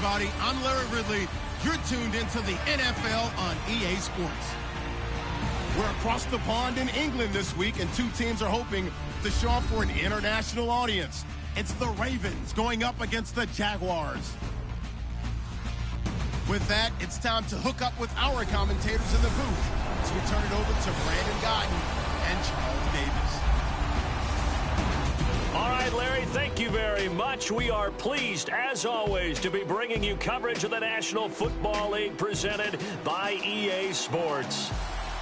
everybody. I'm Larry Ridley. You're tuned into the NFL on EA Sports. We're across the pond in England this week, and two teams are hoping to show up for an international audience. It's the Ravens going up against the Jaguars. With that, it's time to hook up with our commentators in the booth. So we turn it over to Brandon Godden and Charles Davis. All right, Larry, thank you very much. We are pleased, as always, to be bringing you coverage of the National Football League presented by EA Sports.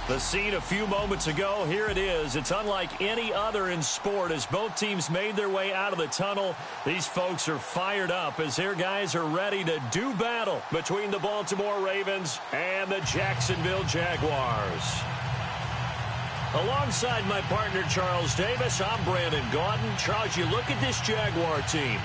The scene a few moments ago, here it is. It's unlike any other in sport as both teams made their way out of the tunnel. These folks are fired up as their guys are ready to do battle between the Baltimore Ravens and the Jacksonville Jaguars. Alongside my partner, Charles Davis, I'm Brandon Gaudin. Charles, you look at this Jaguar team.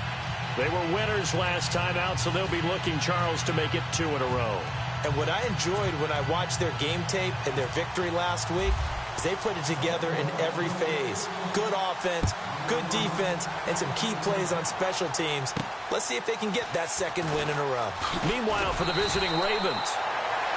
They were winners last time out, so they'll be looking, Charles, to make it 2 in a row. And what I enjoyed when I watched their game tape and their victory last week is they put it together in every phase. Good offense, good defense, and some key plays on special teams. Let's see if they can get that second win in a row. Meanwhile, for the visiting Ravens,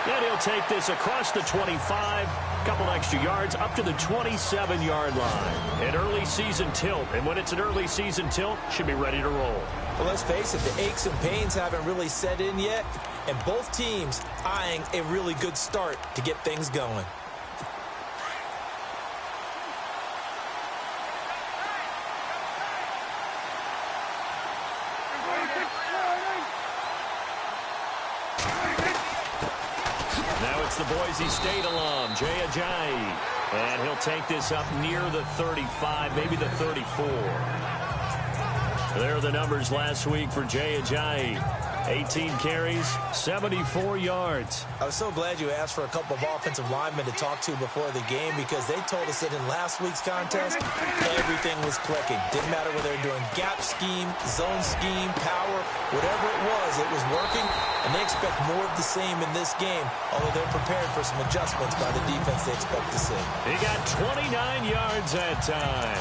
and he'll take this across the 25, couple extra yards, up to the 27-yard line. An early season tilt, and when it's an early season tilt, should be ready to roll. Well, let's face it, the aches and pains haven't really set in yet, and both teams eyeing a really good start to get things going. Now it's the Boise State alum, Jay Ajayi, and he'll take this up near the 35, maybe the 34. There are the numbers last week for Jay Ajayi. 18 carries, 74 yards. I was so glad you asked for a couple of offensive linemen to talk to before the game because they told us that in last week's contest, everything was clicking. Didn't matter whether they were doing gap scheme, zone scheme, power, whatever it was working, and they expect more of the same in this game, although they're prepared for some adjustments by the defense they expect to see. He got 29 yards that time.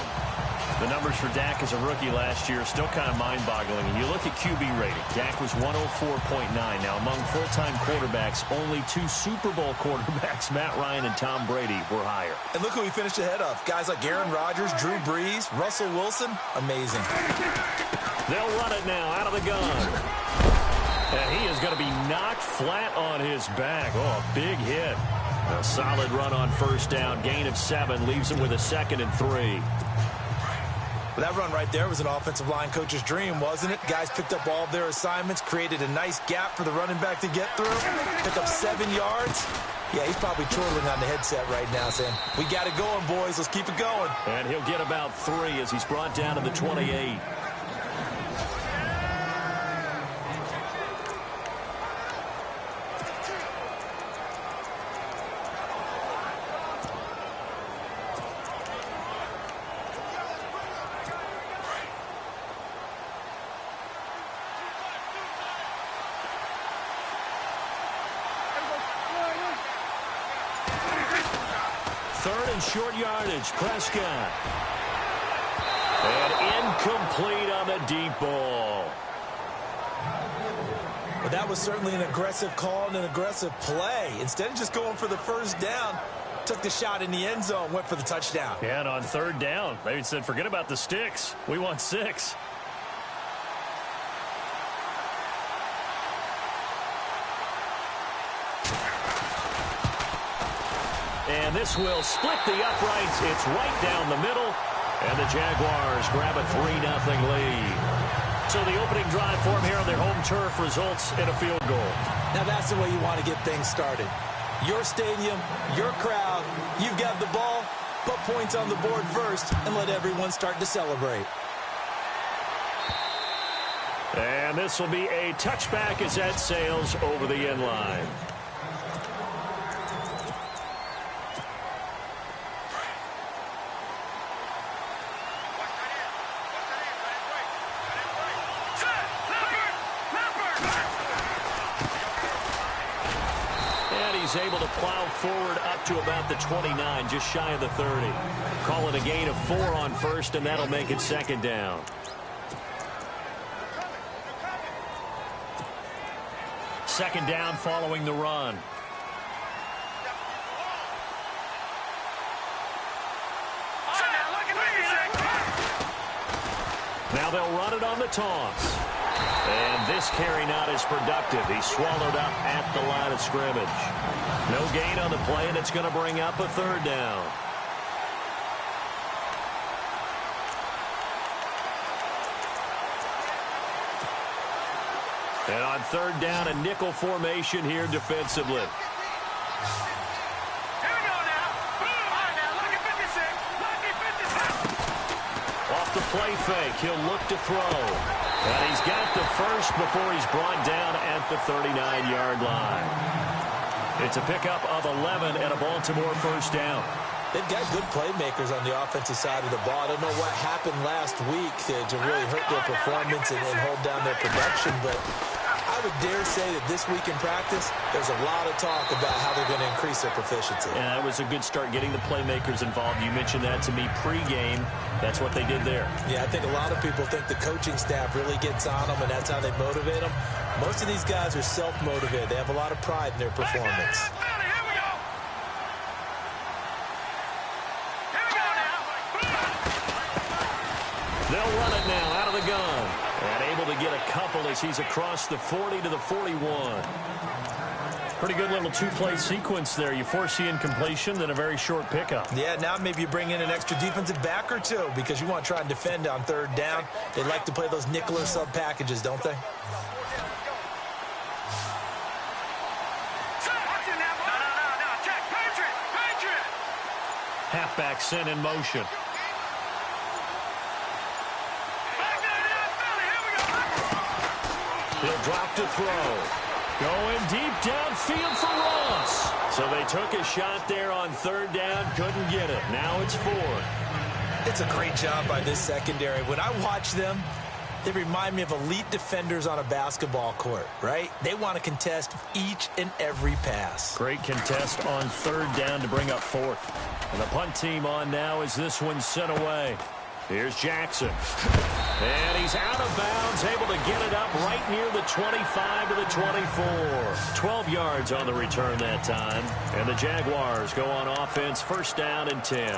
The numbers for Dak as a rookie last year are still kind of mind-boggling. And you look at QB rating. Dak was 104.9. Now, among full-time quarterbacks, only 2 Super Bowl quarterbacks, Matt Ryan and Tom Brady, were higher. And look who he finished ahead of. Guys like Aaron Rodgers, Drew Brees, Russell Wilson. Amazing. They'll run it now out of the gun. And he is going to be knocked flat on his back. Oh, a big hit. A solid run on first down. Gain of 7 leaves him with a 2nd and 3. Well, that run right there was an offensive line coach's dream, wasn't it? Guys picked up all of their assignments, created a nice gap for the running back to get through, pick up 7 yards. Yeah, he's probably twirling on the headset right now saying, we got it going, boys. Let's keep it going. And he'll get about 3 as he's brought down to the 28. Short yardage, Prescott. And incomplete on the deep ball. Well, that was certainly an aggressive call and an aggressive play. Instead of just going for the first down, took the shot in the end zone, went for the touchdown. Yeah, and on 3rd down, they said, forget about the sticks. We want 6. And this will split the uprights. It's right down the middle. And the Jaguars grab a 3-0 lead. So the opening drive for them here on their home turf results in a field goal. Now that's the way you want to get things started. Your stadium, your crowd, you've got the ball, put points on the board first, and let everyone start to celebrate. And this will be a touchback as that sails over the end line. Able to plow forward up to about the 29, just shy of the 30. Call it a gain of 4 on first, and that'll make it 2nd down. Second down following the run. Now they'll run it on the toss. And this carry not as productive. He's swallowed up at the line of scrimmage. No gain on the play, and it's going to bring up a third down. And on third down, a nickel formation here defensively. Off the play fake, he'll look to throw. And he's got the first before he's brought down at the 39-yard line. It's a pickup of 11 and a Baltimore first down. They've got good playmakers on the offensive side of the ball. I don't know what happened last week to really hurt their performance and hold down their production, but I would dare say that this week in practice, there's a lot of talk about how they're going to increase their proficiency. Yeah, that was a good start getting the playmakers involved. You mentioned that to me pregame. That's what they did there. Yeah, I think a lot of people think the coaching staff really gets on them, and that's how they motivate them. Most of these guys are self-motivated. They have a lot of pride in their performance. They'll run it now out of the gun. And able to get a couple as he's across the 40 to the 41. Pretty good little two-play sequence there. You force the incompletion, then a very short pickup. Yeah, now maybe you bring in an extra defensive back or two because you want to try and defend on third down. They like to play those nickel or sub packages, don't they? Halfback sent in motion. He'll drop to throw. Going deep downfield for Ross. So they took a shot there on third down, couldn't get it. Now it's fourth. It's a great job by this secondary. When I watch them, they remind me of elite defenders on a basketball court, right? They want to contest each and every pass. Great contest on third down to bring up fourth. And the punt team on now as this one's sent away. Here's Jackson. And he's out of bounds, able to get it up right near the 25 to the 24. 12 yards on the return that time. And the Jaguars go on offense, first down and 10.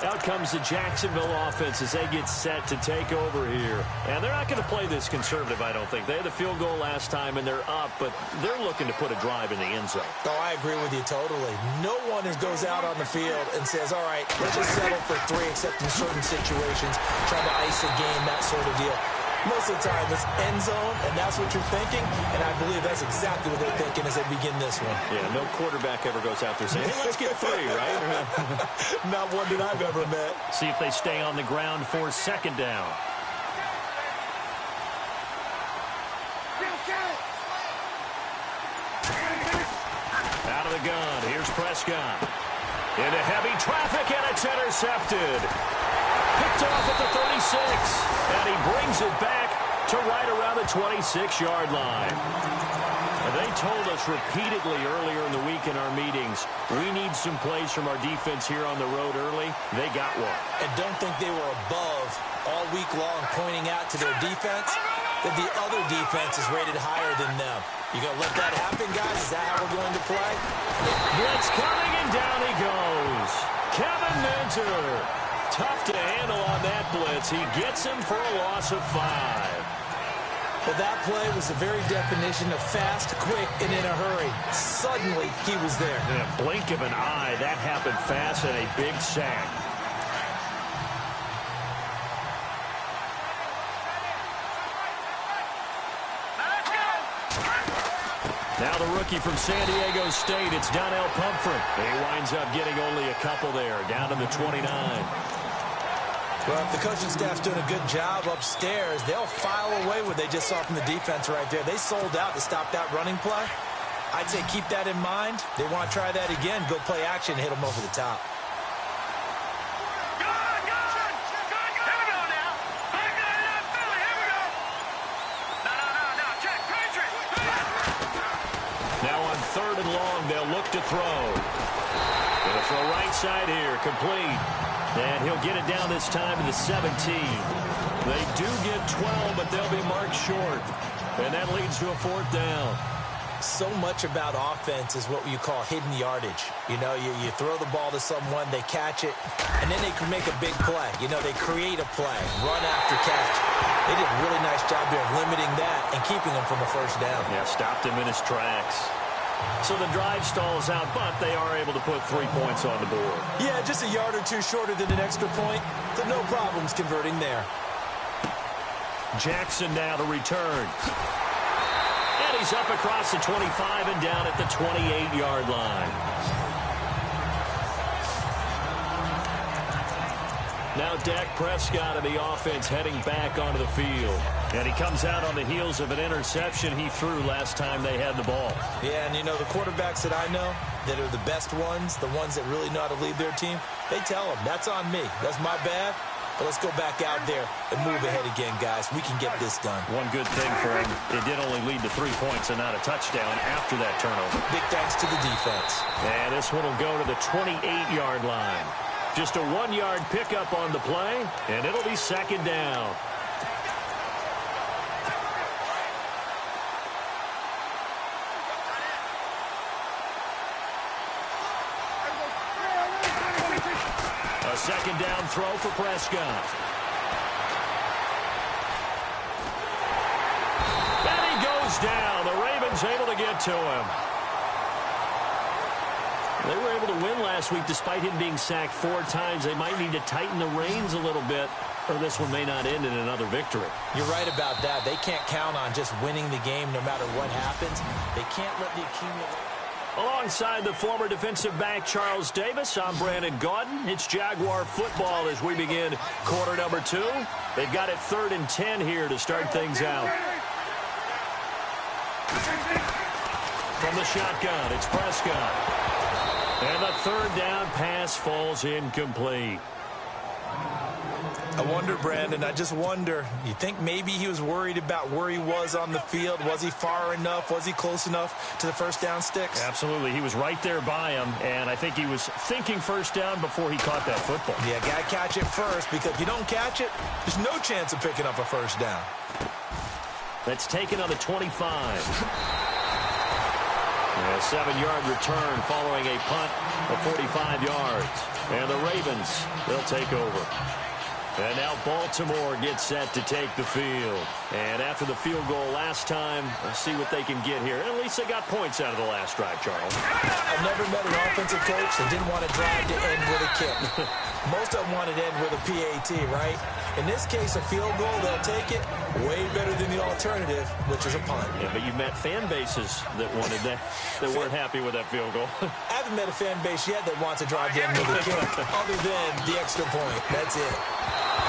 Out comes the Jacksonville offense as they get set to take over here. And they're not going to play this conservative, I don't think. They had the field goal last time, and they're up, but they're looking to put a drive in the end zone. Oh, I agree with you totally. No one goes out on the field and says, all right, let's just settle for three, except in certain situations, trying to ice a game, that sort of deal. Most of the time, it's end zone, and that's what you're thinking, and I believe that's exactly what they're thinking as they begin this one. Yeah, no quarterback ever goes out there saying, hey, let's get three, right? Not one that I've ever met. See if they stay on the ground for second down. Out of the gun, here's Prescott. Into heavy traffic, and it's intercepted. Picked off at the 36, and he brings it back to right around the 26-yard line. And they told us repeatedly earlier in the week in our meetings, we need some plays from our defense here on the road early. They got one. And don't think they were above all week long pointing out to their defense that the other defense is rated higher than them. You going to let that happen, guys? Is that how we're going to play? Blitz coming, and down he goes. Kevin Minter. Tough to handle on that blitz. He gets him for a loss of 5. Well, that play was the very definition of fast, quick, and in a hurry. Suddenly, he was there. In a blink of an eye, that happened fast, and a big sack. Now the rookie from San Diego State, it's Donnell Pumphrey. He winds up getting only a couple there, down to the 29. Well, if the coaching staff's doing a good job upstairs, they'll file away what they just saw from the defense right there. They sold out to stop that running play. I'd say keep that in mind. They want to try that again, go play action, hit them over the top. Third and long, they'll look to throw. Gonna throw right side here, complete. And he'll get it down this time to the 17. They do get 12, but they'll be marked short. And that leads to a fourth down. So much about offense is what you call hidden yardage. You know, you throw the ball to someone, they catch it, and then they can make a big play. You know, they create a play, run after catch. They did a really nice job there of limiting that and keeping him from a first down. Yeah, stopped him in his tracks. So the drive stalls out, but they are able to put 3 points on the board. Yeah, just a yard or two shorter than an extra point, so no problems converting there. Jackson now to return. And he's up across the 25 and down at the 28-yard line. Now Dak Prescott of the offense heading back onto the field. And he comes out on the heels of an interception he threw last time they had the ball. Yeah, and you know, the quarterbacks that I know that are the best ones, the ones that really know how to lead their team, they tell them, that's on me. That's my bad. But let's go back out there and move ahead again, guys. We can get this done. One good thing for him, it did only lead to 3 points and not a touchdown after that turnover. Big thanks to the defense. And this one will go to the 28-yard line. Just a 1-yard pickup on the play, and it'll be second down. A second down throw for Prescott. And he goes down. The Ravens able to get to him. They were able to win last week despite him being sacked 4 times. They might need to tighten the reins a little bit, or this one may not end in another victory. You're right about that. They can't count on just winning the game no matter what happens. They can't let the accumulate. Alongside the former defensive back Charles Davis, I'm Brandon Gaudin. It's Jaguar football as we begin quarter number 2. They've got it 3rd and 10 here to start things out. From the shotgun, it's Prescott. And the 3rd down pass falls incomplete. I wonder, Brandon, I just wonder, you think maybe he was worried about where he was on the field? Was he far enough? Was he close enough to the first down sticks? Absolutely. He was right there by him, and I think he was thinking first down before he caught that football. Yeah, got to catch it first, because if you don't catch it, there's no chance of picking up a first down. That's taken on the 25. A 7-yard return following a punt of 45 yards. And the Ravens, they'll take over. And now Baltimore gets set to take the field. And after the field goal last time, let's see what they can get here. At least they got points out of the last drive, Charles. I've never met an offensive coach that didn't want to drive to end with a kick. Most of them wanted to end with a PAT, right? In this case, a field goal, they'll take it. Way better than the alternative, which is a punt. Yeah, but you've met fan bases that wanted that, that weren't happy with that field goal. I haven't met a fan base yet that wants to drive to end with a kick, other than the extra point. That's it.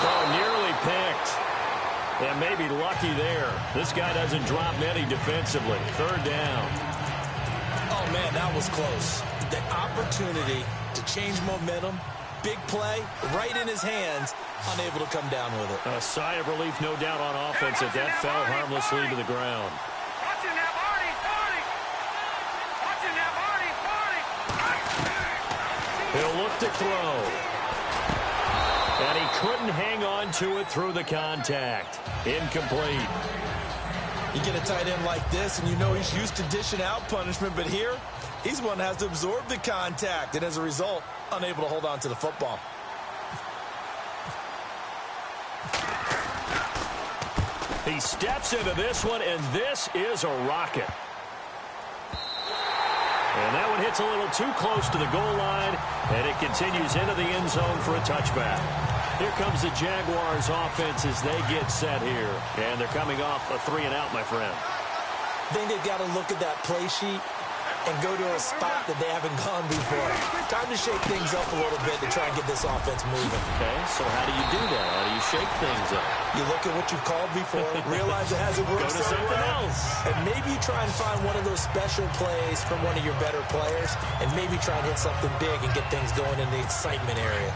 Oh, nearly picked. And maybe lucky there. This guy doesn't drop many defensively. 3rd down. Oh, man, that was close. The opportunity to change momentum, big play, right in his hands, unable to come down with it. A sigh of relief, no doubt, on offense as that fell harmlessly to the ground. He'll look to throw. And he couldn't hang on to it through the contact. Incomplete. You get a tight end like this, and you know he's used to dishing out punishment, but here, he's one that has to absorb the contact, and as a result, unable to hold on to the football. He steps into this one, and this is a rocket. And that one hits a little too close to the goal line, and it continues into the end zone for a touchback. Here comes the Jaguars offense as they get set here. And they're coming off a 3-and-out, my friend. I think they've got to look at that play sheet and go to a spot that they haven't gone before. Time to shake things up a little bit to try and get this offense moving. Okay, so how do you do that? How do you shake things up? You look at what you've called before, realize it hasn't worked so something else. And maybe you try and find one of those special plays from one of your better players, and maybe try and hit something big and get things going in the excitement area.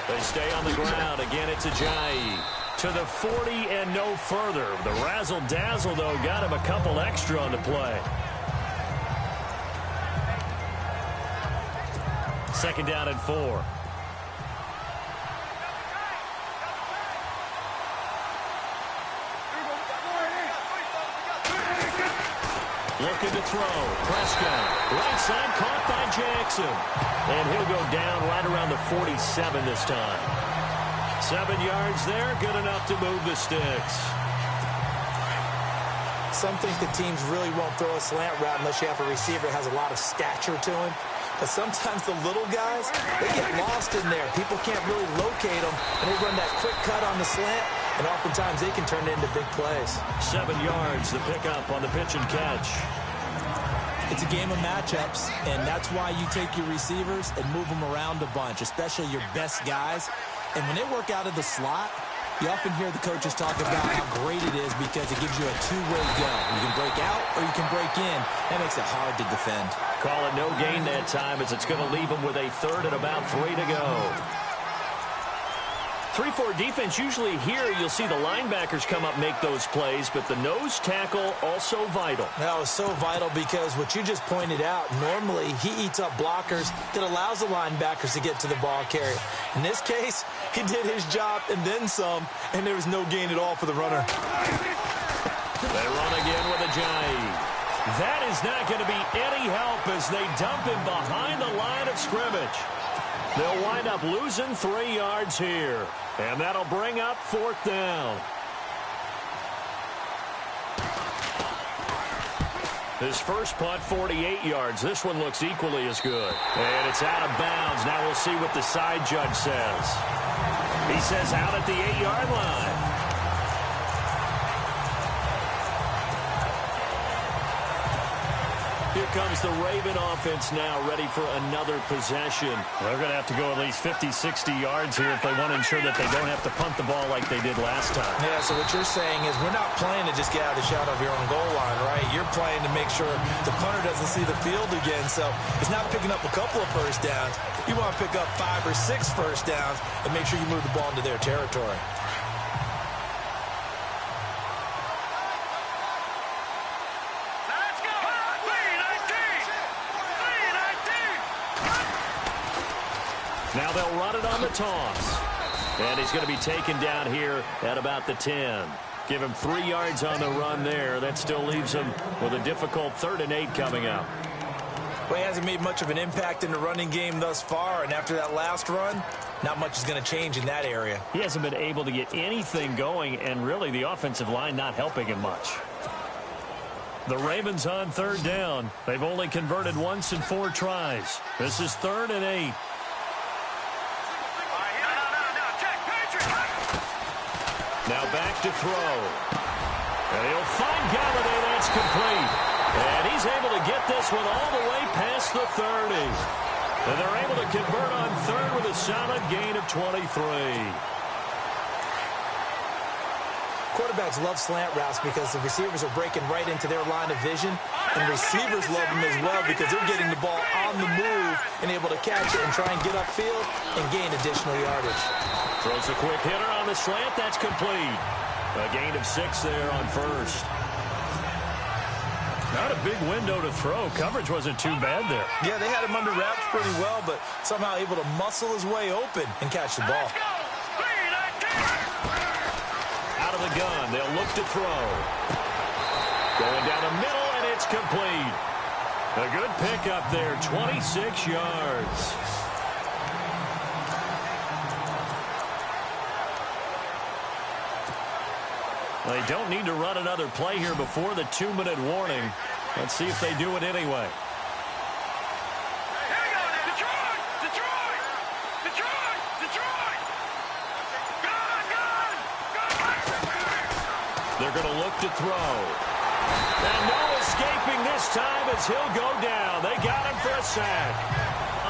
They stay on the ground. Again, it's Ajayi. To the 40 and no further. The razzle-dazzle, though, got him a couple extra on the play. 2nd down and 4. Looking to throw. Prescott. Right side caught by Jackson. And he'll go down right around the 47 this time. 7 yards there. Good enough to move the sticks. Some think the teams really won't throw a slant route unless you have a receiver that has a lot of stature to him. But sometimes the little guys, they get lost in there. People can't really locate them, and they run that quick cut on the slant, and oftentimes they can turn it into big plays. 7 yards, the pickup on the pitch and catch. It's a game of matchups, and that's why you take your receivers and move them around a bunch, especially your best guys. And when they work out of the slot, you often hear the coaches talk about how great it is because it gives you a two-way go. You can break out or you can break in. That makes it hard to defend. Call it no gain that time as it's going to leave them with a third and about 3 to go. 3-4 defense, usually here you'll see the linebackers come up make those plays, but the nose tackle also vital. That was so vital because what you just pointed out, normally he eats up blockers that allows the linebackers to get to the ball carrier. In this case, he did his job and then some, and there was no gain at all for the runner. They run again with a jive. That is not going to be any help as they dump him behind the line of scrimmage. They'll wind up losing 3 yards here. And that'll bring up 4th down. His first punt, 48 yards. This one looks equally as good. And it's out of bounds. Now we'll see what the side judge says. He says out at the 8-yard line. Here comes the Raven offense now, ready for another possession. They're going to have to go at least 50, 60 yards here if they want to ensure that they don't have to punt the ball like they did last time. Yeah, so what you're saying is we're not playing to just get out of the shadow of your own goal line, right? You're playing to make sure the punter doesn't see the field again. So it's not picking up a couple of first downs. You want to pick up 5 or 6 first downs and make sure you move the ball into their territory. Now they'll run it on the toss. And he's going to be taken down here at about the 10. Give him 3 yards on the run there. That still leaves him with a difficult 3rd and 8 coming up. Well, he hasn't made much of an impact in the running game thus far. And after that last run, not much is going to change in that area. He hasn't been able to get anything going. And really the offensive line not helping him much. The Ravens on 3rd down. They've only converted once in 4 tries. This is 3rd and 8. Now back to throw. And he'll find Galladay. That's complete. And he's able to get this one all the way past the 30. And they're able to convert on 3rd with a solid gain of 23. Quarterbacks love slant routes because the receivers are breaking right into their line of vision. And receivers love them as well because they're getting the ball on the move and able to catch it and try and get upfield and gain additional yardage. Throws a quick hitter on the slant. That's complete. A gain of 6 there on 1st. Not a big window to throw. Coverage wasn't too bad there. Yeah, they had him under wraps pretty well, but somehow able to muscle his way open and catch the ball. Out of the gun, they'll look to throw. Going down the middle, and it's complete. A good pickup there, 26 yards. They don't need to run another play here before the 2-minute warning. Let's see if they do it anyway. They're going to look to throw. And no escaping this time as he'll go down. They got him for a sack.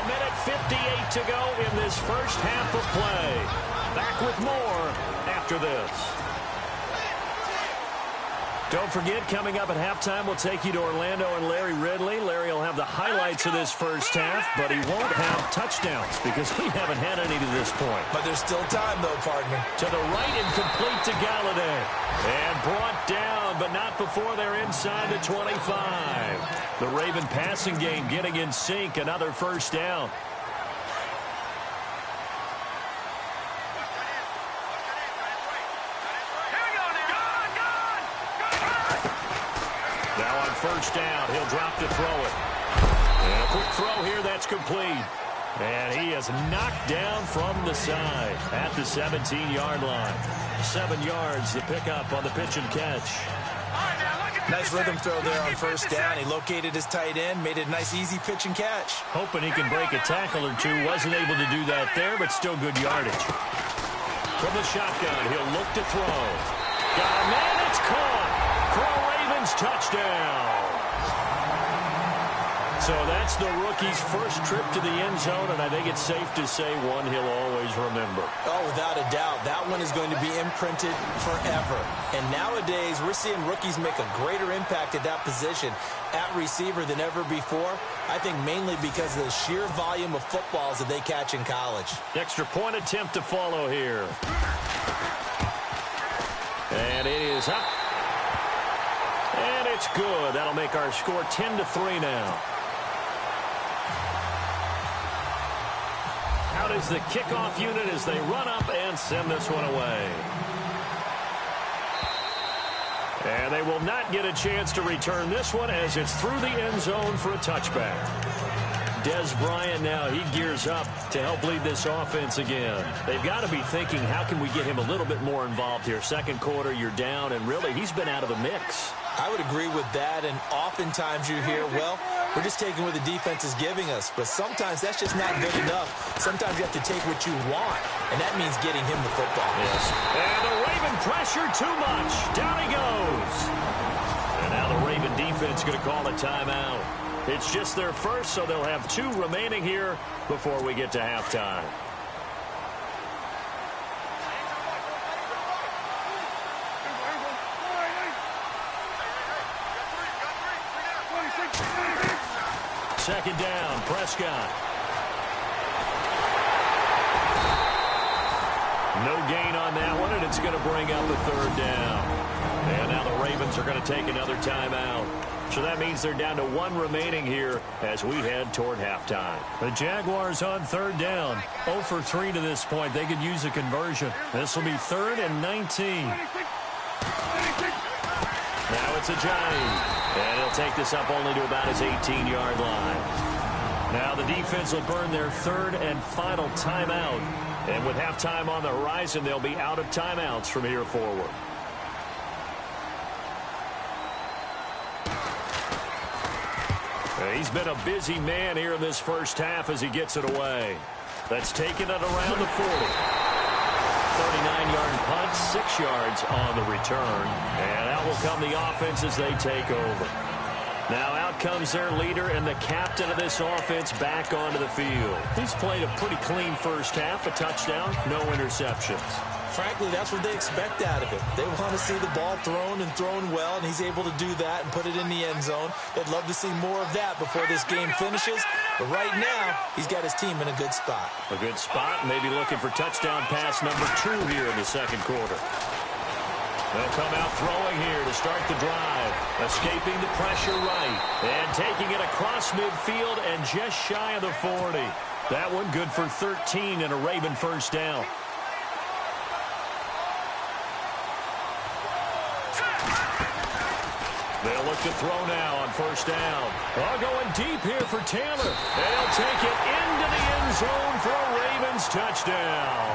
1:58 to go in this first half of play. Back with more after this. Don't forget, coming up at halftime, we'll take you to Orlando and Larry Ridley. Larry will have the highlights of this first half, but he won't have touchdowns because we haven't had any to this point. But there's still time, though, partner. To the right and complete to Galladay. And brought down, but not before they're inside the 25. The Raven passing game getting in sync. Another first down. first down. He'll drop to throw it. And a quick throw here that's complete. And he is knocked down from the side at the 17-yard line. 7 yards, the pickup on the pitch and catch. Nice rhythm throw there on first down. He located his tight end, made it a nice easy pitch and catch. Hoping he can break a tackle or two. Wasn't able to do that there, but still good yardage. From the shotgun, he'll look to throw. Got a man, it's caught for a Ravens touchdown. So that's the rookie's first trip to the end zone, and I think it's safe to say one he'll always remember. Oh, without a doubt. That one is going to be imprinted forever. And nowadays, we're seeing rookies make a greater impact at that position at receiver than ever before. I think mainly because of the sheer volume of footballs that they catch in college. Extra point attempt to follow here. And it is up. And it's good. That'll make our score 10-3 now. Out is the kickoff unit as they run up and send this one away. And they will not get a chance to return this one as it's through the end zone for a touchback. Des Bryant now, he gears up to help lead this offense again. They've got to be thinking, how can we get him a little bit more involved here? Second quarter, you're down, and really, he's been out of the mix. I would agree with that, and oftentimes you hear, well, we're just taking what the defense is giving us. But sometimes that's just not good enough. Sometimes you have to take what you want, and that means getting him the football. Yes. And the Raven pressure too much. Down he goes. And now the Raven defense going to call a timeout. It's just their first, so they'll have 2 remaining here before we get to halftime. Second down, Prescott. No gain on that one, and it's going to bring up a third down. And now the Ravens are going to take another timeout. So that means they're down to 1 remaining here as we head toward halftime. The Jaguars on third down. 0 for 3 to this point. They could use a conversion. This will be 3rd and 19. Now it's Ajayi. And he'll take this up only to about his 18-yard line. Now the defense will burn their 3rd and final timeout. And with halftime on the horizon, they'll be out of timeouts from here forward. He's been a busy man here in this first half as he gets it away. That's taken it around the 40. 39-yard punt, 6 yards on the return. And out will come the offense as they take over. Now out comes their leader and the captain of this offense back onto the field. He's played a pretty clean first half, a touchdown, no interceptions. Frankly, that's what they expect out of him. They want to see the ball thrown and thrown well, and he's able to do that and put it in the end zone. They'd love to see more of that before this game finishes. But right now, he's got his team in a good spot. A good spot, maybe looking for touchdown pass number 2 here in the second quarter. They'll come out throwing here to start the drive. Escaping the pressure right. And taking it across midfield and just shy of the 40. That one good for 13 and a Raven first down. They'll look to throw now on first down. Oh, going deep here for Taylor. They'll take it into the end zone for a Ravens touchdown.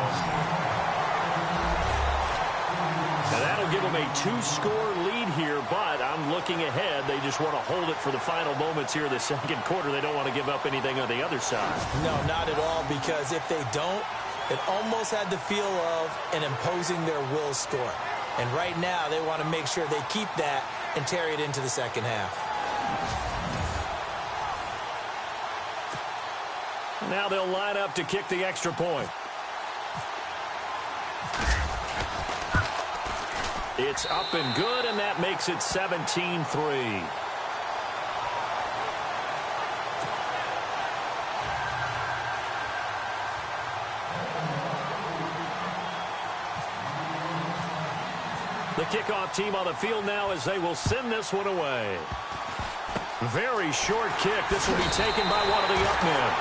And that'll give them a 2-score lead here, but I'm looking ahead. They just want to hold it for the final moments here in the second quarter. They don't want to give up anything on the other side. No, not at all, because if they don't, it almost had the feel of an imposing their will score. And right now, they want to make sure they keep that and carry it into the second half. Now they'll line up to kick the extra point. It's up and good, and that makes it 17-3. The kickoff team on the field now as they will send this one away. Very short kick. This will be taken by one of the up men.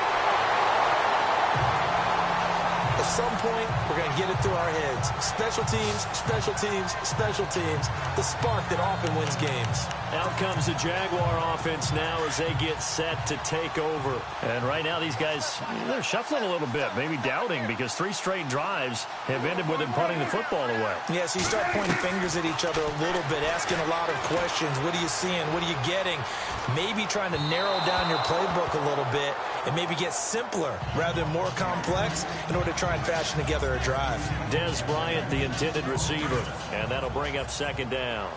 As some point, we're going to get it through our heads. Special teams, special teams, special teams. The spark that often wins games. Out comes the Jaguar offense now as they get set to take over. And right now these guys, they're shuffling a little bit, maybe doubting, because 3 straight drives have ended with them punting the football away. Yeah, so you start pointing fingers at each other a little bit, asking a lot of questions. What are you seeing? What are you getting? Maybe trying to narrow down your playbook a little bit and maybe get simpler rather than more complex in order to try and fashion together a drive. Des Bryant, the intended receiver, and that'll bring up 2nd down.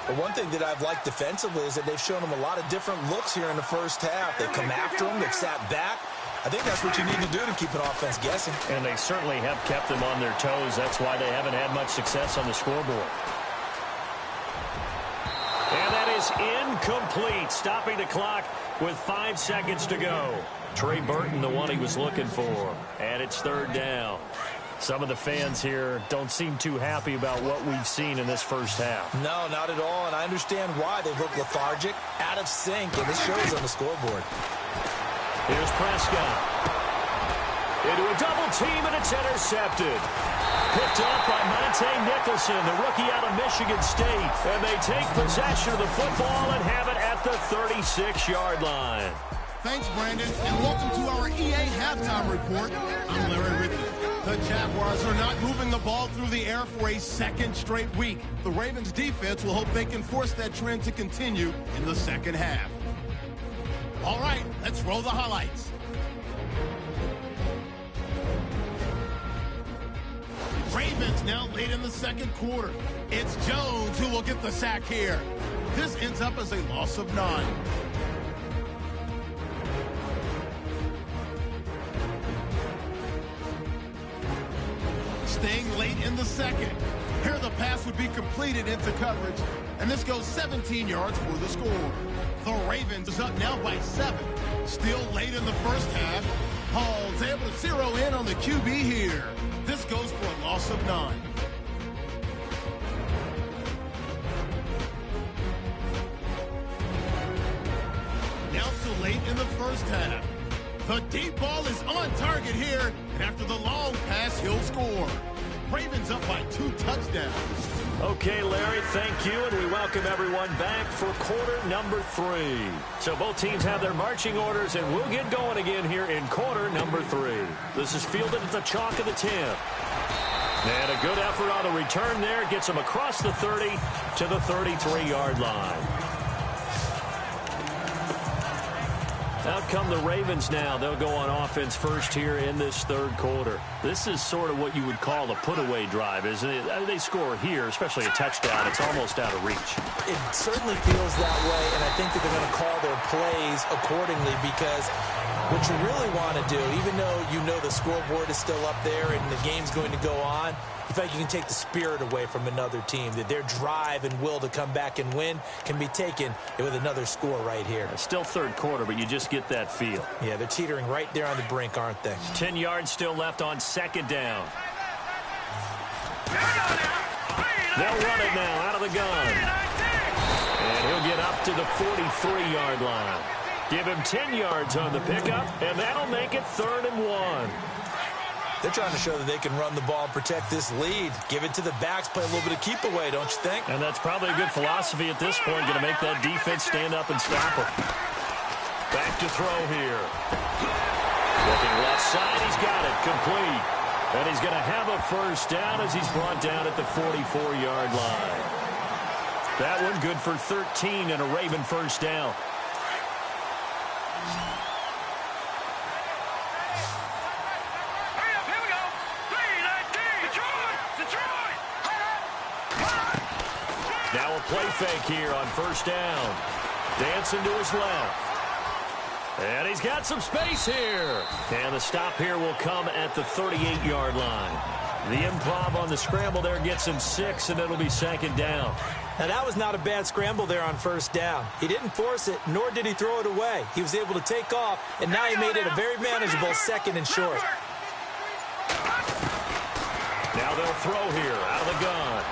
But one thing that I've liked defensively is that they've shown them a lot of different looks here in the first half. They've come after them. They've sat back. I think that's what you need to do to keep an offense guessing. And they certainly have kept them on their toes. That's why they haven't had much success on the scoreboard. And that is incomplete, stopping the clock with 5 seconds to go. Trey Burton, the one he was looking for. And it's 3rd down. Some of the fans here don't seem too happy about what we've seen in this first half. No, not at all, and I understand why. They look lethargic, out of sync, and this shows on the scoreboard. Here's Prescott. Into a double team, and it's intercepted. Picked up by Monte Nicholson, the rookie out of Michigan State. And they take possession of the football and have it at the 36-yard line. Thanks, Brandon, and welcome to our EA Halftime Report. I'm Larry Ridley. The Jaguars are not moving the ball through the air for a 2nd straight week. The Ravens defense will hope they can force that trend to continue in the second half. All right, let's roll the highlights. Ravens now late in the 2nd quarter. It's Jones who will get the sack here. This ends up as a loss of 9. Staying late in the 2nd. Here the pass would be completed into coverage, and this goes 17 yards for the score. The Ravens is up now by 7. Still late in the first half. Hall's able to zero in on the QB here. This goes for a loss of 9. Now so late in the first half. The deep ball is on target here, and after the long pass, he'll score. Ravens up by 2 touchdowns. Okay, Larry, thank you, and we welcome everyone back for quarter number 3. So both teams have their marching orders, and we'll get going again here in quarter number 3. This is fielded at the chalk of the 10. And a good effort on the return there. Gets them across the 30 to the 33-yard line. Out come the Ravens now. They'll go on offense first here in this 3rd quarter. This is sort of what you would call a put-away drive, isn't it? They score here, especially a touchdown. It's almost out of reach. It certainly feels that way, and I think that they're going to call their plays accordingly, because what you really want to do, even though you know the scoreboard is still up there and the game's going to go on, you feel like you can take the spirit away from another team, that their drive and will to come back and win can be taken with another score right here. It's still 3rd quarter, but you just get that feel. Yeah, they're teetering right there on the brink, aren't they? 10 yards still left on 2nd down. They'll run it now out of the gun. And he'll get up to the 43-yard line. Give him 10 yards on the pickup, and that'll make it 3rd and 1. They're trying to show that they can run the ball and protect this lead. Give it to the backs, play a little bit of keep away, don't you think? And that's probably a good philosophy at this point, going to make that defense stand up and stop them. Back to throw here. Looking left side, he's got it, complete. And he's going to have a first down as he's brought down at the 44-yard line. That one good for 13 and a Raven first down. Now a play fake here on first down. Dancing to his left. And he's got some space here. And the stop here will come at the 38-yard line. The improv on the scramble there gets him 6, and it'll be 2nd down. Now, that was not a bad scramble there on first down. He didn't force it, nor did he throw it away. He was able to take off, and now he made it a very manageable 2nd and short. Now they'll throw here out of the gun.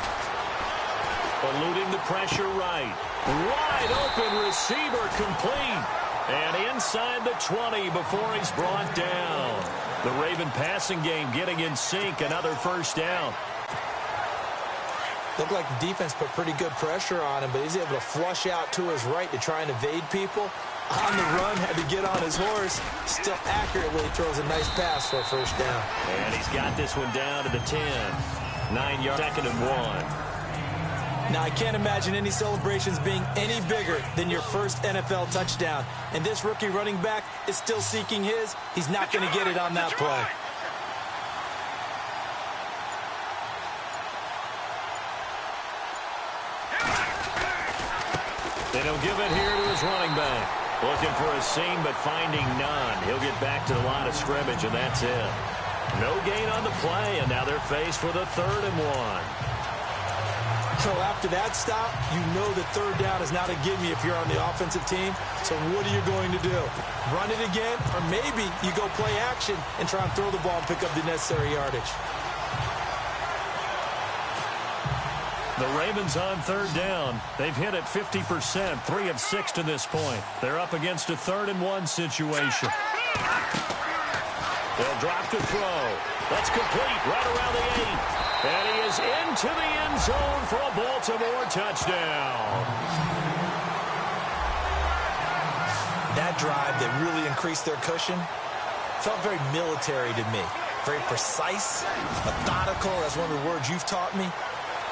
Eluding the pressure right. Wide open receiver complete. And inside the 20 before he's brought down. The Raven passing game getting in sync. Another first down. Looked like the defense put pretty good pressure on him, but he's able to flush out to his right to try and evade people. On the run, had to get on his horse. Still accurately throws a nice pass for a first down. And he's got this one down to the 10. 9 yards, 2nd and 1. Now, I can't imagine any celebrations being any bigger than your first NFL touchdown. And this rookie running back is still seeking his. He's not going to get it on that play. And he'll give it here to his running back. Looking for a seam, but finding none. He'll get back to the line of scrimmage, and that's it. No gain on the play, and now they're faced with a 3rd and 1. So after that stop, you know that 3rd down is not a gimme if you're on the offensive team. So what are you going to do? Run it again? Or maybe you go play action and try and throw the ball and pick up the necessary yardage. The Ravens on 3rd down. They've hit it 50%, 3 of 6 to this point. They're up against a 3rd and 1 situation. They'll drop to throw. That's complete right around the 8. And he is into the end zone for a Baltimore touchdown. That drive that really increased their cushion felt very military to me. Very precise, methodical. That's one of the words you've taught me.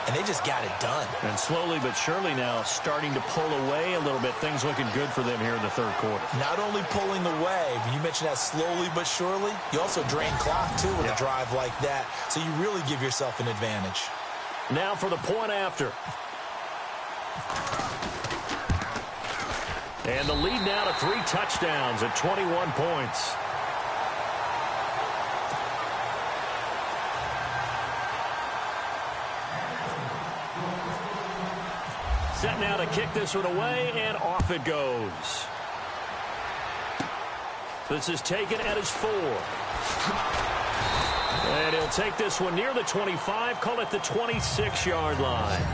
And they just got it done. And slowly but surely now starting to pull away a little bit. Things looking good for them here in the 3rd quarter. Not only pulling away, but you mentioned that slowly but surely. You also drain clock, too, with a drive like that. So you really give yourself an advantage. Now for the point after. And the lead now to 3 touchdowns at 21 points. Set now to kick this one away, and off it goes. This is taken at his 4. And he'll take this one near the 25, call it the 26-yard line.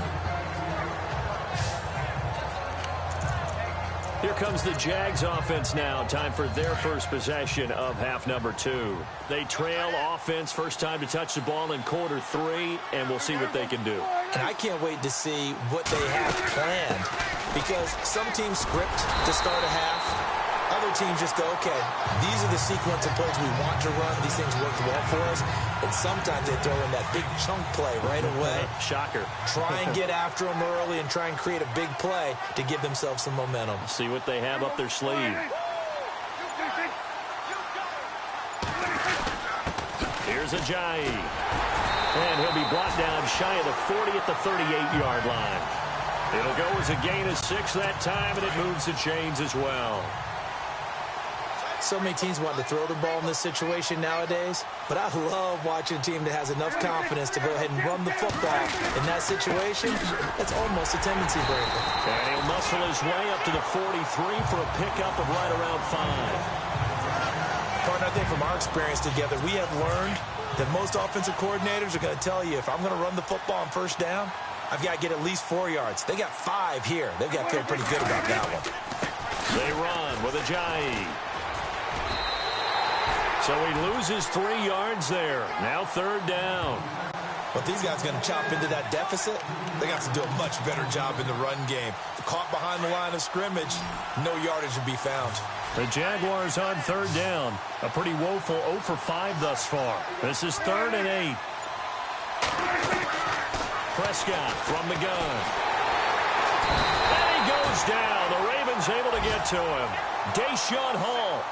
Here comes the Jags offense now. Time for their first possession of half number 2. They trail offense, first time to touch the ball in quarter 3, and we'll see what they can do. And I can't wait to see what they have planned, because some teams script to start a half. Other teams just go, okay, these are the sequence of plays we want to run. These things worked well for us. And sometimes they throw in that big chunk play right away. Shocker. Try and get after them early and try and create a big play to give themselves some momentum. See what they have up their sleeve. Here's Ajayi. And he'll be brought down shy of the 40 at the 38-yard line. It'll go as a gain of 6 that time, and it moves the chains as well. So many teams want to throw the ball in this situation nowadays, but I love watching a team that has enough confidence to go ahead and run the football. In that situation, that's almost a tendency breaker. And he'll muscle his way up to the 43 for a pickup of right around 5. Partner, I think from our experience together, we have learned that most offensive coordinators are going to tell you, if I'm going to run the football on first down, I've got to get at least 4 yards. They got 5 here. They've got to feel pretty good about that one. They run with Ajayi. So he loses 3 yards there. Now 3rd down. But these guys are going to chop into that deficit. They got to do a much better job in the run game. Caught behind the line of scrimmage, no yardage to be found. The Jaguars on 3rd down. A pretty woeful 0 for 5 thus far. This is 3rd and 8. Prescott from the gun. And he goes down. The Ravens able to get to him. Deshaun Hall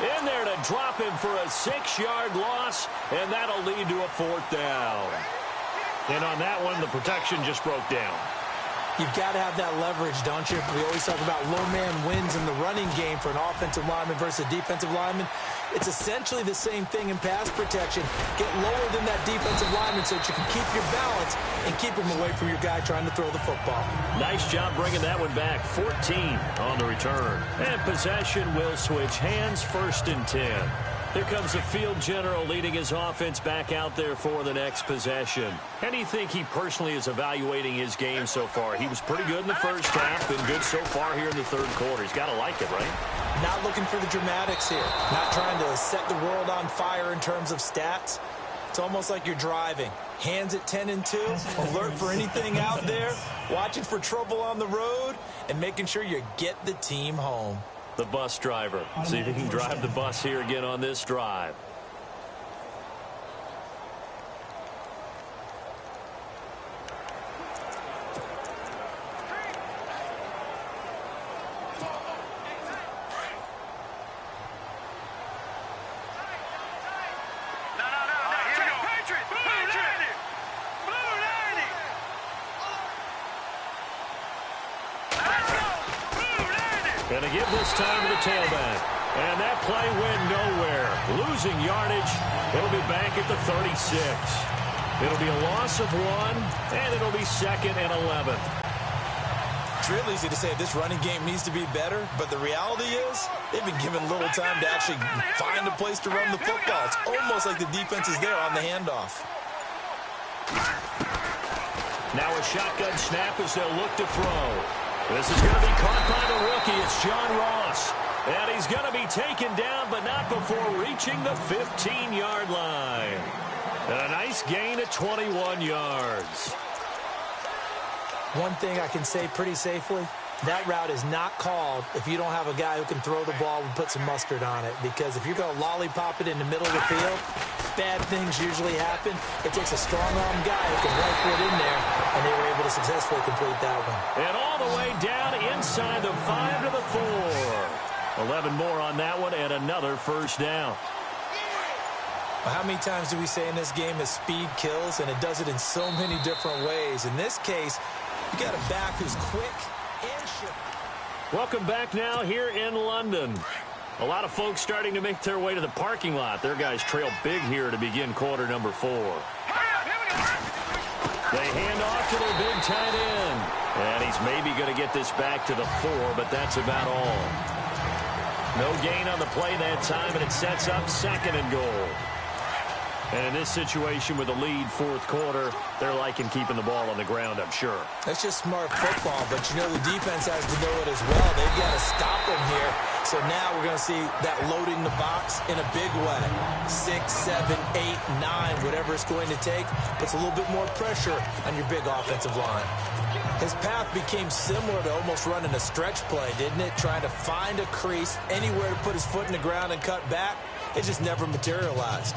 in there to drop him for a 6-yard loss, and that'll lead to a 4th down. And on that one, the protection just broke down. You've got to have that leverage, don't you? We always talk about low man wins in the running game for an offensive lineman versus a defensive lineman. It's essentially the same thing in pass protection. Get lower than that defensive lineman so that you can keep your balance and keep him away from your guy trying to throw the football. Nice job bringing that one back. 14 on the return. And possession will switch hands, 1st and 10. Here comes the field general leading his offense back out there for the next possession. How do you think he personally is evaluating his game so far? He was pretty good in the first half, been good so far here in the third quarter. He's got to like it, right? Not looking for the dramatics here. Not trying to set the world on fire in terms of stats. It's almost like you're driving. Hands at 10 and 2, alert for anything out there, watching for trouble on the road, and making sure you get the team home. The bus driver. See if he can drive the bus here again on this drive. Going to give this time to the tailback. And that play went nowhere. Losing yardage. It'll be back at the 36. It'll be a loss of 1, and it'll be 2nd and 11. It's real easy to say this running game needs to be better, but the reality is they've been given little time to actually find a place to run the football. It's almost like the defense is there on the handoff. Now a shotgun snap as they'll look to throw. This is going to be caught by the rookie. It's John Ross. And he's going to be taken down, but not before reaching the 15-yard line. And a nice gain at 21 yards. One thing I can say pretty safely, that route is not called if you don't have a guy who can throw the ball and put some mustard on it. Because if you're going to lollipop it in the middle of the field, bad things usually happen. It takes a strong-arm guy who can rifle it in there, and they were able to successfully complete that one. And all the way down inside the 5 to the 4. 11 more on that one, and another first down. Well, how many times do we say in this game that speed kills, and it does it in so many different ways? In this case, you got a back who's quick and sure. Welcome back now here in London. A lot of folks starting to make their way to the parking lot. Their guys trail big here to begin quarter number 4. They hand off to their big tight end. And he's maybe going to get this back to the 4, but that's about all. No gain on the play that time, and it sets up 2nd and goal. And in this situation with a lead fourth quarter, they're liking keeping the ball on the ground, I'm sure. That's just smart football, but you know the defense has to know it as well. They've got to stop them here. So now we're going to see that loading the box in a big way. 6, 7, 8, 9, whatever it's going to take, puts a little bit more pressure on your big offensive line. His path became similar to almost running a stretch play, didn't it? Trying to find a crease, anywhere to put his foot in the ground and cut back. It just never materialized.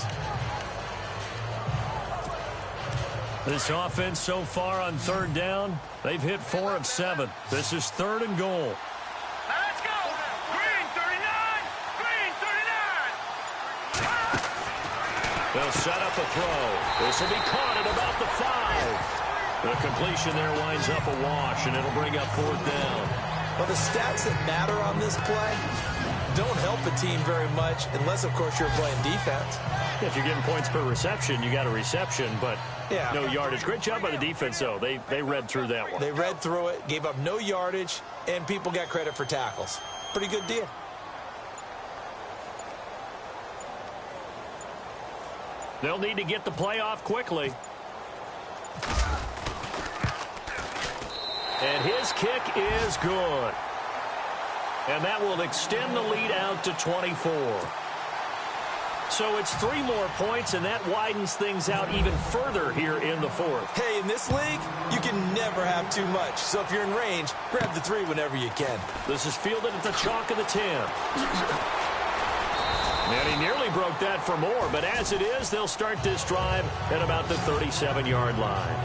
This offense so far on 3rd down, they've hit 4 of 7. This is 3rd and goal. Let's go! Green 39! Green 39! They'll set up a throw. This will be caught at about the 5. The completion there winds up a wash, and it'll bring up 4th down. Well, the stats that matter on this play don't help a team very much unless, of course, you're playing defense. If you're getting points per reception, you got a reception, but no yardage. Great job by the defense, though. They read through that one. They read through it, gave up no yardage, and people got credit for tackles. Pretty good deal. They'll need to get the play off quickly. And his kick is good. And that will extend the lead out to 24. So it's 3 more points, and that widens things out even further here in the 4th. Hey, in this league, you can never have too much. So if you're in range, grab the 3 whenever you can. This is fielded at the chalk of the 10. And he nearly broke that for more, but as it is, they'll start this drive at about the 37-yard line.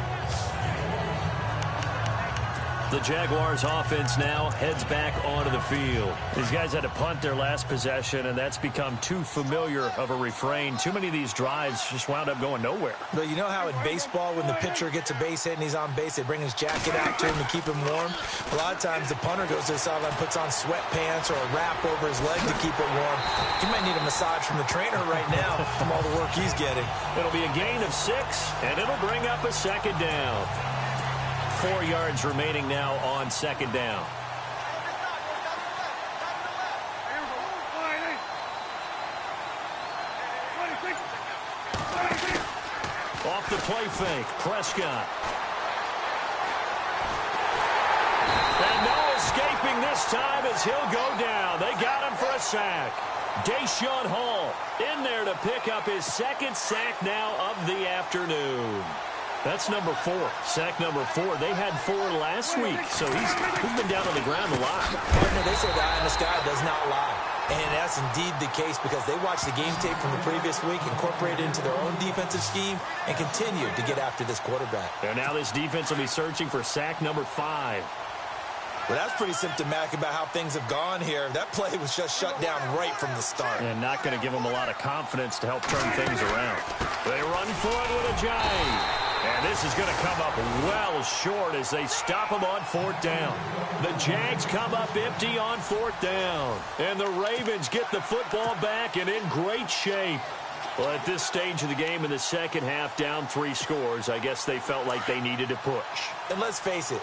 The Jaguars offense now heads back onto the field. These guys had to punt their last possession, and that's become too familiar of a refrain. Too many of these drives just wound up going nowhere. But you know how in baseball, when the pitcher gets a base hit and he's on base, they bring his jacket out to him to keep him warm? A lot of times the punter goes to the sideline, puts on sweatpants or a wrap over his leg to keep it warm. You might need a massage from the trainer right now from all the work he's getting. It'll be a gain of 6, and it'll bring up a 2nd down. 4 yards remaining now on 2nd down. off the play fake. Prescott. And no escaping this time as he'll go down. They got him for a sack. Deshaun Hall in there to pick up his second sack now of the afternoon. That's number 4. Sack number 4. They had 4 last week, so he's been down on the ground a lot. Partner, they say the eye in the sky does not lie. And that's indeed the case because they watched the game tape from the previous week, incorporated it into their own defensive scheme, and continued to get after this quarterback. And now this defense will be searching for sack number 5. Well, that's pretty symptomatic about how things have gone here. That play was just shut down right from the start. And not going to give them a lot of confidence to help turn things around. They run for it with a giant. And this is going to come up well short as they stop him on 4th down. The Jags come up empty on 4th down. And the Ravens get the football back and in great shape. Well, at this stage of the game in the second half, down 3 scores, I guess they felt like they needed to push. And let's face it,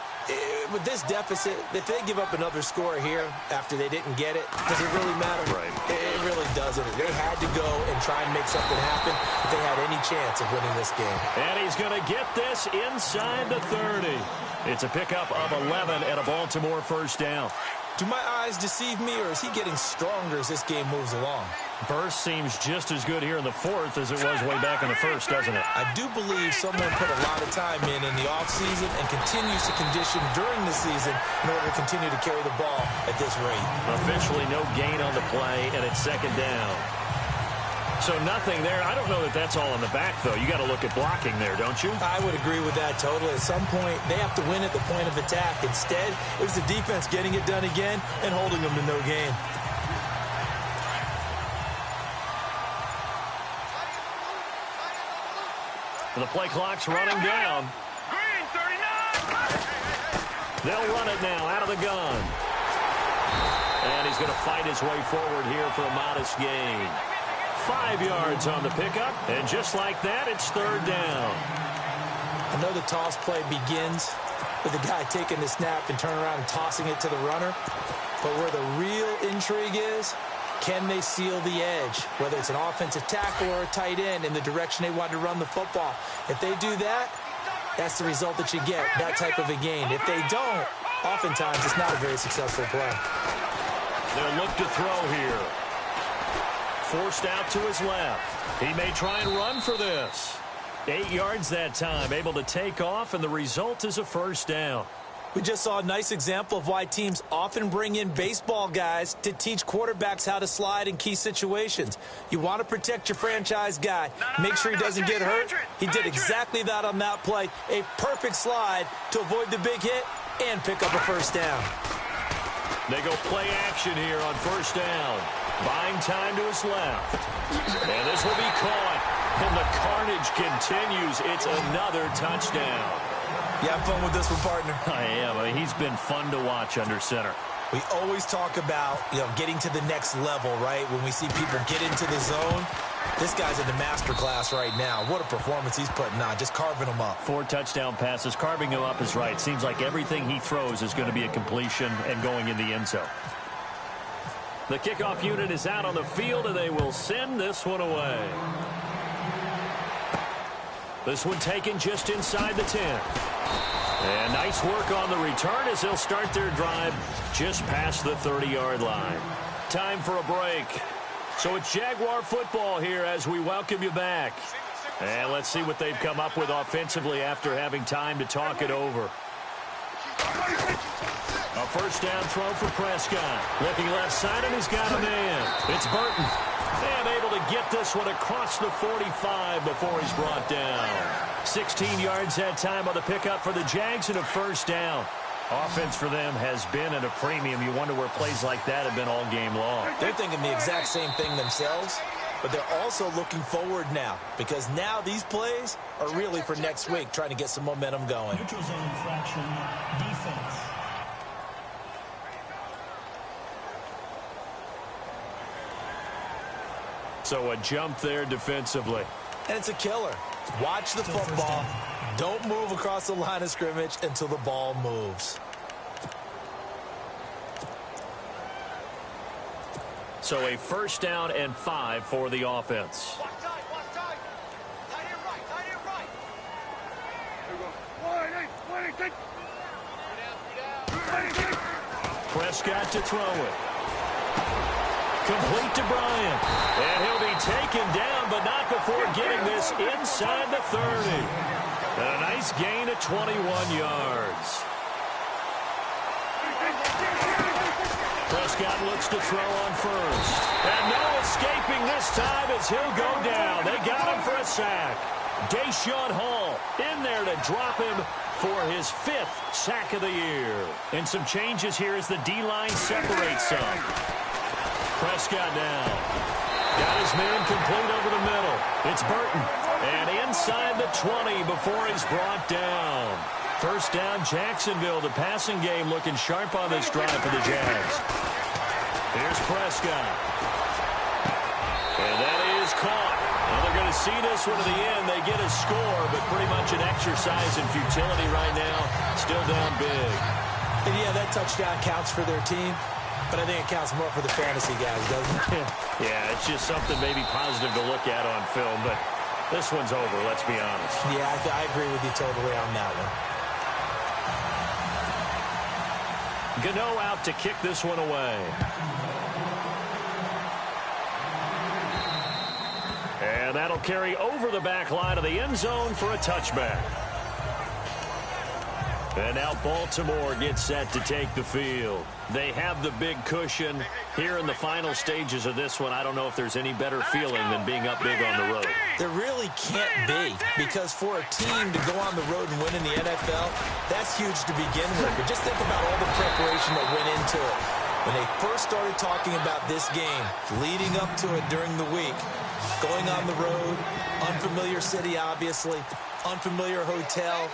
with this deficit, if they give up another score here after they didn't get it, does it really matter? Right. It really doesn't. They had to go and try and make something happen if they had any chance of winning this game. And he's going to get this inside the 30. It's a pickup of 11 and a Baltimore first down. Do my eyes deceive me, or is he getting stronger as this game moves along? Burst seems just as good here in the 4th as it was way back in the 1st, doesn't it? I do believe someone put a lot of time in the offseason and continues to condition during the season in order to continue to carry the ball at this rate. Officially no gain on the play, and it's 2nd down. So nothing there. I don't know that that's all in the back, though. You got to look at blocking there, don't you? I would agree with that totally. At some point, they have to win at the point of attack. Instead, it was the defense getting it done again and holding them to no gain. The play clock's running down. Green, 39. They'll run it now out of the gun. And he's going to fight his way forward here for a modest gain. 5 yards on the pickup, and just like that, it's 3rd down. I know the toss play begins with the guy taking the snap and turning around and tossing it to the runner. But where the real intrigue is, can they seal the edge? Whether it's an offensive tackle or a tight end in the direction they want to run the football. If they do that, that's the result that you get, that type of a gain. If they don't, oftentimes it's not a very successful play. They'll look to throw here. Forced out to his left. He may try and run for this. 8 yards that time, able to take off, and the result is a first down. We just saw a nice example of why teams often bring in baseball guys to teach quarterbacks how to slide in key situations. You want to protect your franchise guy. Make sure he doesn't get hurt. He did exactly that on that play. A perfect slide to avoid the big hit and pick up a first down. They go play action here on first down. Buying time to his left. And this will be caught. And the carnage continues. It's another touchdown. You have fun with this one, partner? I am. I mean, he's been fun to watch under center. We always talk about, getting to the next level, right? When we see people get into the zone, this guy's in the master class right now. What a performance he's putting on, just carving them up. 4 touchdown passes. Carving him up is right. Seems like everything he throws is going to be a completion and going in the end zone. The kickoff unit is out on the field, and they will send this one away. This one taken just inside the 10. And nice work on the return as they'll start their drive just past the 30-yard line. Time for a break. So it's Jaguar football here as we welcome you back. And let's see what they've come up with offensively after having time to talk it over. A first down throw for Prescott. Looking left side, and he's got a man. It's Burton. And able to get this one across the 45 before he's brought down. 16 yards that time on the pickup for the Jags and a first down. Offense for them has been at a premium. You wonder where plays like that have been all game long. They're thinking the exact same thing themselves, but they're also looking forward now because now these plays are really for next week, trying to get some momentum going. Neutral zone infraction, defense. So a jump there defensively. And it's a killer. Watch the football. Don't move across the line of scrimmage until the ball moves. So a first down and 5 for the offense. Prescott to throw it. Complete to Bryant. And he'll be taken down, but not before getting this inside the 30. And a nice gain of 21 yards. Prescott looks to throw on first. And no escaping this time as he'll go down. They got him for a sack. Deshaun Hall in there to drop him for his 5th sack of the year. And some changes here as the D-line separates some. Prescott down. Got his man complete over the middle. It's Burton. And inside the 20 before he's brought down. First down, Jacksonville. The passing game looking sharp on this drive for the Jags. Here's Prescott. And that is caught. Now they're going to see this one to the end. They get a score, but pretty much an exercise in futility right now. Still down big. And yeah, that touchdown counts for their team. But I think it counts more for the fantasy guys, doesn't it? Yeah, it's just something maybe positive to look at on film, but this one's over, let's be honest. Yeah, I agree with you totally on that one. Gano out to kick this one away. And that'll carry over the back line of the end zone for a touchback. And now Baltimore gets set to take the field. They have the big cushion. Here in the final stages of this one, I don't know if there's any better feeling than being up big on the road. There really can't be, because for a team to go on the road and win in the NFL, that's huge to begin with. But just think about all the preparation that went into it. When they first started talking about this game, leading up to it during the week, going on the road, unfamiliar city, obviously, unfamiliar hotel.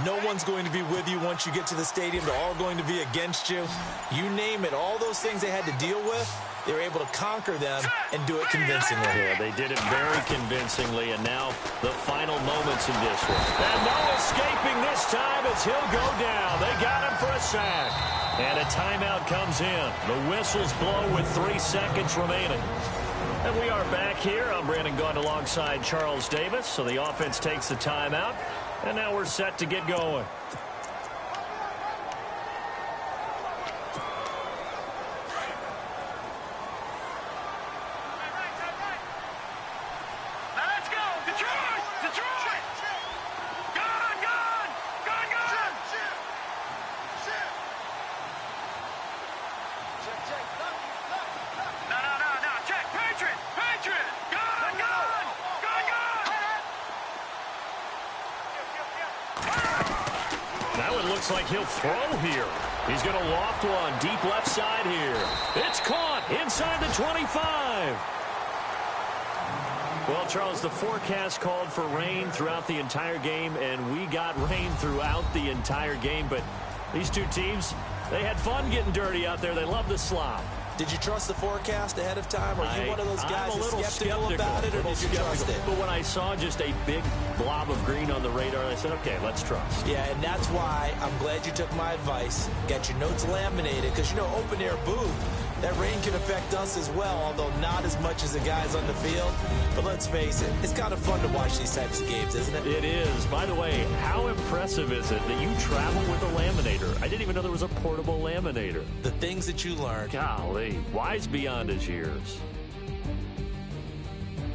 No one's going to be with you once you get to the stadium. They're all going to be against you. You name it, all those things they had to deal with, they were able to conquer them and do it convincingly. Yeah, they did it very convincingly, and now the final moments in this one. And no escaping this time as he'll go down. They got him for a sack. And a timeout comes in. The whistles blow with 3 seconds remaining. And we are back here. I'm Brandon Gaudin alongside Charles Davis. So the offense takes the timeout. And now we're set to get going. Let's go! Detroit! Detroit! Gone! Gone! Gone! Gone! No. Check! Patriot! Patriot! Gone! Gone! Gone! Gone! Now it looks like he'll throw here. He's going to loft one deep left side here. It's caught inside the 25. Well, Charles, the forecast called for rain throughout the entire game, and we got rain throughout the entire game. But these two teams, they had fun getting dirty out there. They love the slop. Did you trust the forecast ahead of time? Are you one of those guys I'm a little skeptical about it, or did you trust it? But when I saw just a big blob of green on the radar, I said, okay, let's trust. Yeah, and that's why I'm glad you took my advice. Got your notes laminated, because, you know, open-air booth, that rain can affect us as well, although not as much as the guys on the field. But let's face it, it's kind of fun to watch these types of games, isn't it? It is. By the way, how impressive is it that you travel with a laminator? I didn't even know there was a portable laminator. The things that you learn. Golly, wise beyond his years.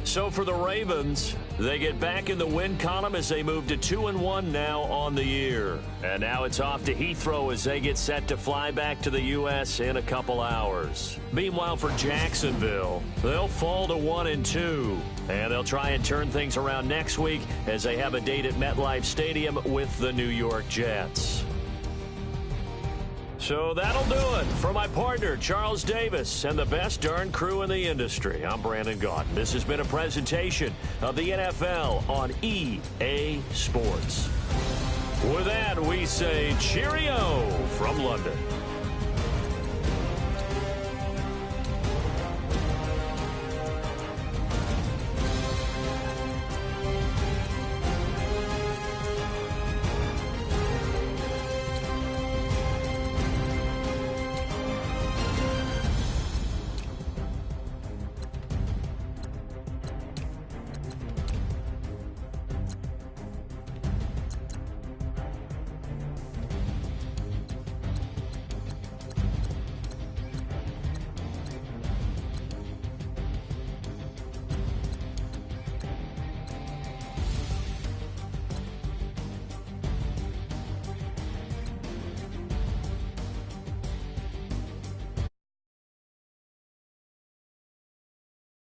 So for the Ravens, they get back in the win column as they move to 2-1 now on the year. And now it's off to Heathrow as they get set to fly back to the U.S. in a couple hours. Meanwhile, for Jacksonville, they'll fall to 1-2. And they'll try and turn things around next week as they have a date at MetLife Stadium with the New York Jets. So that'll do it. For my partner, Charles Davis, and the best darn crew in the industry, I'm Brandon Gaudin. This has been a presentation of the NFL on EA Sports. With that, we say cheerio from London.